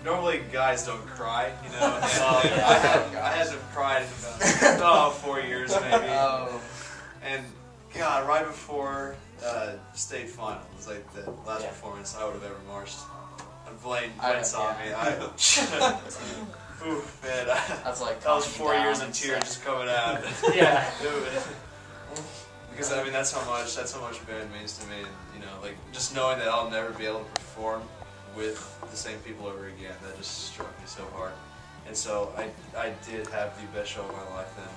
Normally guys don't cry, you know. I haven't cried in about 4 years maybe. And God, right before state final, it was like the last performance I would have ever marched. And Blaine saw me. Oof, man, that's like that was 4 years of tears just coming out. Yeah. Because I mean that's how much band means to me, and you know, like just knowing that I'll never be able to perform with the same people over again, that just struck me so hard. And so I did have the best show of my life then.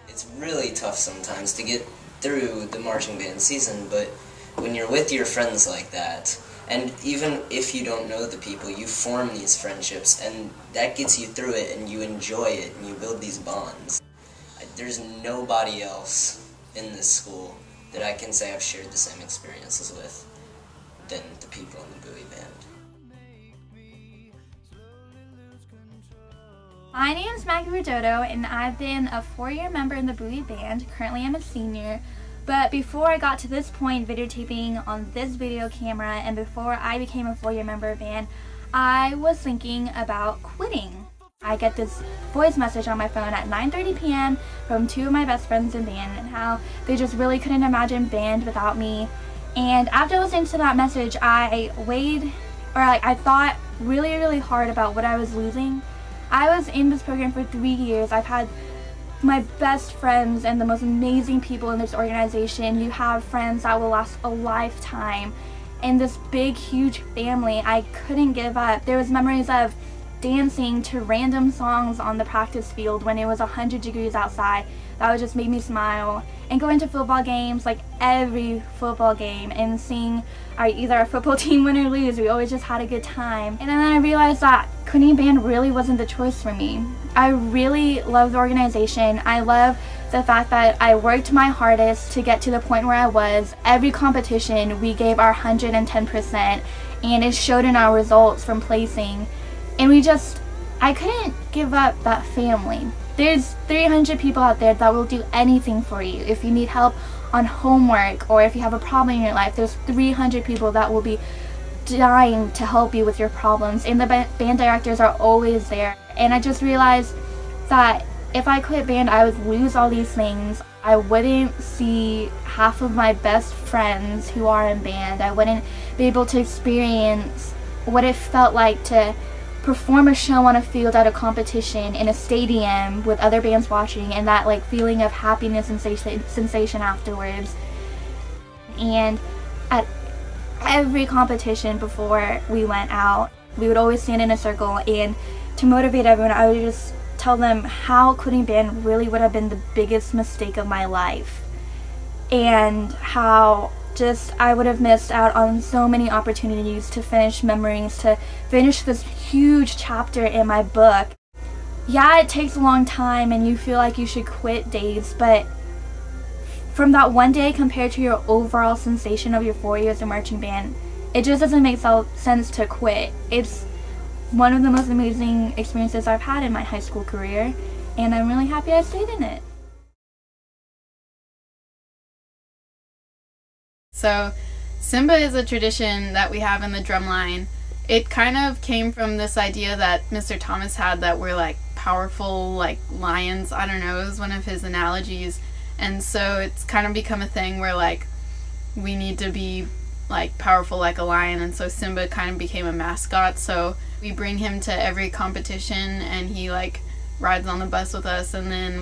It's really tough sometimes to get through the marching band season, but when you're with your friends like that, and even if you don't know the people, you form these friendships, and that gets you through it, and you enjoy it, and you build these bonds. There's nobody else in this school that I can say I've shared the same experiences with than the people in the Bowie band. My name is Maggie Rodoto, and I've been a 4-year member in the Bowie band. Currently I'm a senior. But before I got to this point, videotaping on this video camera, and before I became a 4-year member of band, I was thinking about quitting. I get this voice message on my phone at 9:30 p.m. from 2 of my best friends in band, and how they just really couldn't imagine band without me. And after listening to that message, I thought really hard about what I was losing. I was in this program for 3 years. I've had my best friends and the most amazing people in this organization. You have friends that will last a lifetime. In this big, huge family, I couldn't give up. There was memories of dancing to random songs on the practice field when it was 100 degrees outside. That would just make me smile. And going to football games, like every football game, and seeing either our football team win or lose. We always just had a good time. And then I realized that quitting band really wasn't the choice for me. I really love the organization. I love the fact that I worked my hardest to get to the point where I was. Every competition we gave our 110%, and it showed in our results from placing. And I couldn't give up that family. There's 300 people out there that will do anything for you. If you need help on homework, or if you have a problem in your life, there's 300 people that will be dying to help you with your problems, and the band directors are always there. And I just realized that if I quit band, I would lose all these things. I wouldn't see half of my best friends who are in band. I wouldn't be able to experience what it felt like to perform a show on a field at a competition in a stadium with other bands watching, and that feeling of happiness and sensation afterwards. And at every competition before we went out, we would always stand in a circle, and to motivate everyone, I would just tell them how quitting band really would have been the biggest mistake of my life, and how I would have missed out on so many opportunities to finish memories, to finish this huge chapter in my book. Yeah, it takes a long time and you feel like you should quit days, but from that one day compared to your overall sensation of your 4 years in marching band, it just doesn't make sense to quit. It's one of the most amazing experiences I've had in my high school career, and I'm really happy I stayed in it. So Simba is a tradition that we have in the drumline. It kind of came from this idea that Mr. Thomas had, that we're like powerful like lions. I don't know, it was one of his analogies. And so it's kind of become a thing where like we need to be like powerful like a lion, and so Simba kind of became a mascot. So we bring him to every competition and he like rides on the bus with us, and then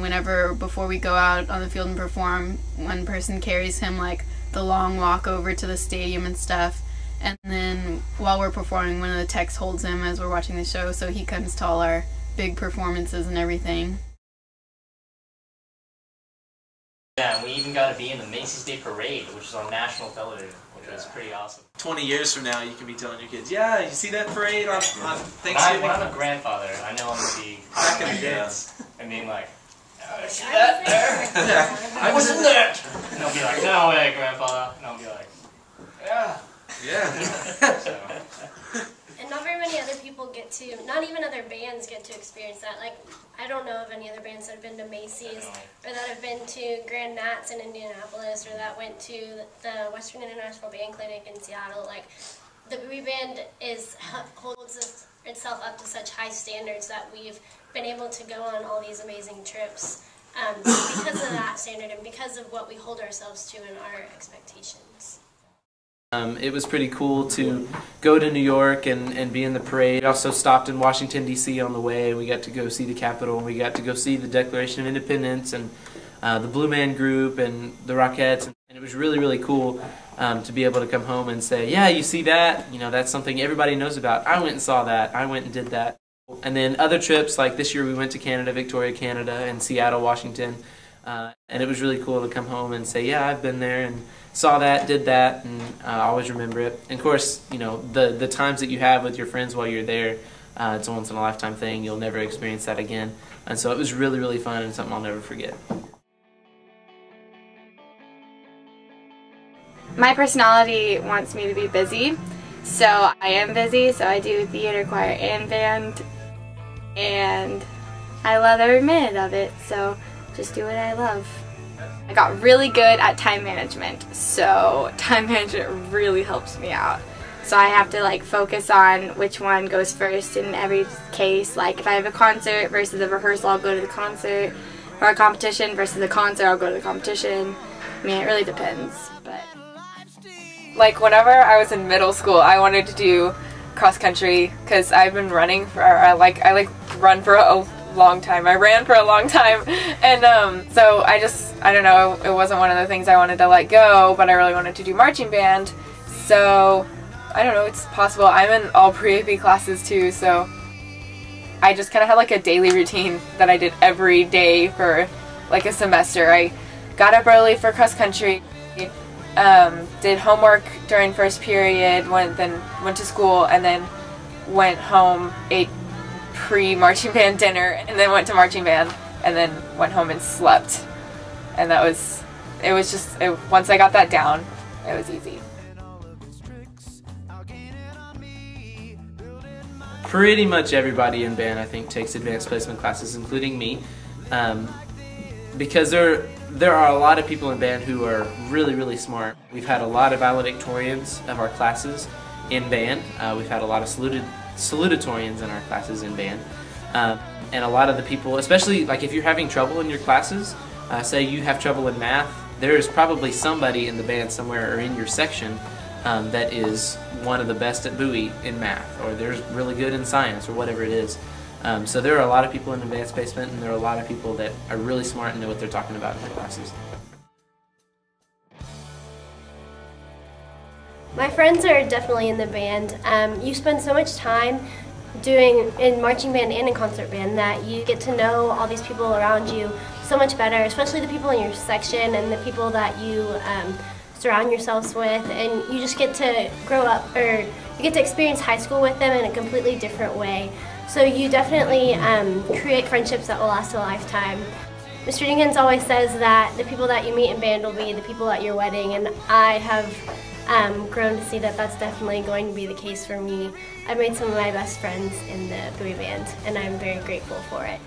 before we go out on the field and perform, one person carries him like the long walk over to the stadium and stuff, and then while we're performing, one of the techs holds him as we're watching the show, so he comes to all our big performances and everything. Yeah, we even got to be in the Macy's Day Parade, which is on national television, which was pretty awesome. 20 years from now, you can be telling your kids, yeah, you see that parade on Thanksgiving? When I'm a grandfather, I know I'm going to be back in the kids dance and being like, oh, see that there? Yeah. I was in that! And they'll be like, no way, grandpa. And I'll be like, yeah. Yeah. So. And not very many other people get to, not even other bands get to experience that. Like, I don't know of any other bands that have been to Macy's or that have been to Grand Nats in Indianapolis or that went to the Western International Band Clinic in Seattle. Like, the Bowie Band holds itself up to such high standards that we've been able to go on all these amazing trips because of that standard and because of what we hold ourselves to and our expectations. It was pretty cool to go to New York and be in the parade. We also stopped in Washington, D.C. on the way. We got to go see the Capitol. We got to go see the Declaration of Independence and the Blue Man Group and the Rockettes. And it was really, really cool to be able to come home and say, yeah, you see that? You know, that's something everybody knows about. I went and saw that. I went and did that. And then other trips, like this year we went to Canada, Victoria, Canada, and Seattle, Washington. And it was really cool to come home and say, yeah, I've been there and saw that, did that, and I always remember it. And of course, you know, the times that you have with your friends while you're there, it's a once-in-a-lifetime thing. You'll never experience that again. And so it was really, really fun and something I'll never forget. My personality wants me to be busy, so I am busy, so I do theater, choir, and band, and I love every minute of it, so just do what I love. I got really good at time management, so time management really helps me out. So I have to like focus on which one goes first in every case. Like if I have a concert versus a rehearsal, I'll go to the concert, or a competition versus a concert, I'll go to the competition. I mean, it really depends, but... Like whenever I was in middle school, I wanted to do cross country because I've been running for, I run for a long time. I ran for a long time, and so I don't know, it wasn't one of the things I wanted to let go, but I really wanted to do marching band, so I don't know, it's possible. I'm in all pre-AP classes too, so I just kind of had like a daily routine that I did every day for like a semester. I got up early for cross country, did homework during first period, then went to school, and then went home, ate pre-marching band dinner, and then went to marching band, and then went home and slept. And once I got that down, it was easy. Pretty much everybody in band, I think, takes advanced placement classes, including me, because there are a lot of people in band who are really, really smart. We've had a lot of valedictorians of our classes in band. We've had a lot of salutatorians in our classes in band. And a lot of the people, especially like if you're having trouble in your classes, say you have trouble in math, there is probably somebody in the band somewhere or in your section that is one of the best at Bowie in math, or they're really good in science, or whatever it is. So there are a lot of people in advanced placement, and there are a lot of people that are really smart and know what they're talking about in their classes. My friends are definitely in the band. You spend so much time doing in marching band and in concert band that you get to know all these people around you so much better, especially the people in your section and the people that you surround yourselves with, and you just get to grow up, or you get to experience high school with them in a completely different way. So you definitely create friendships that will last a lifetime. Mr. Dinkins always says that the people that you meet in band will be the people at your wedding, and I have grown to see that that's definitely going to be the case for me. I've made some of my best friends in the Bowie Band, and I'm very grateful for it.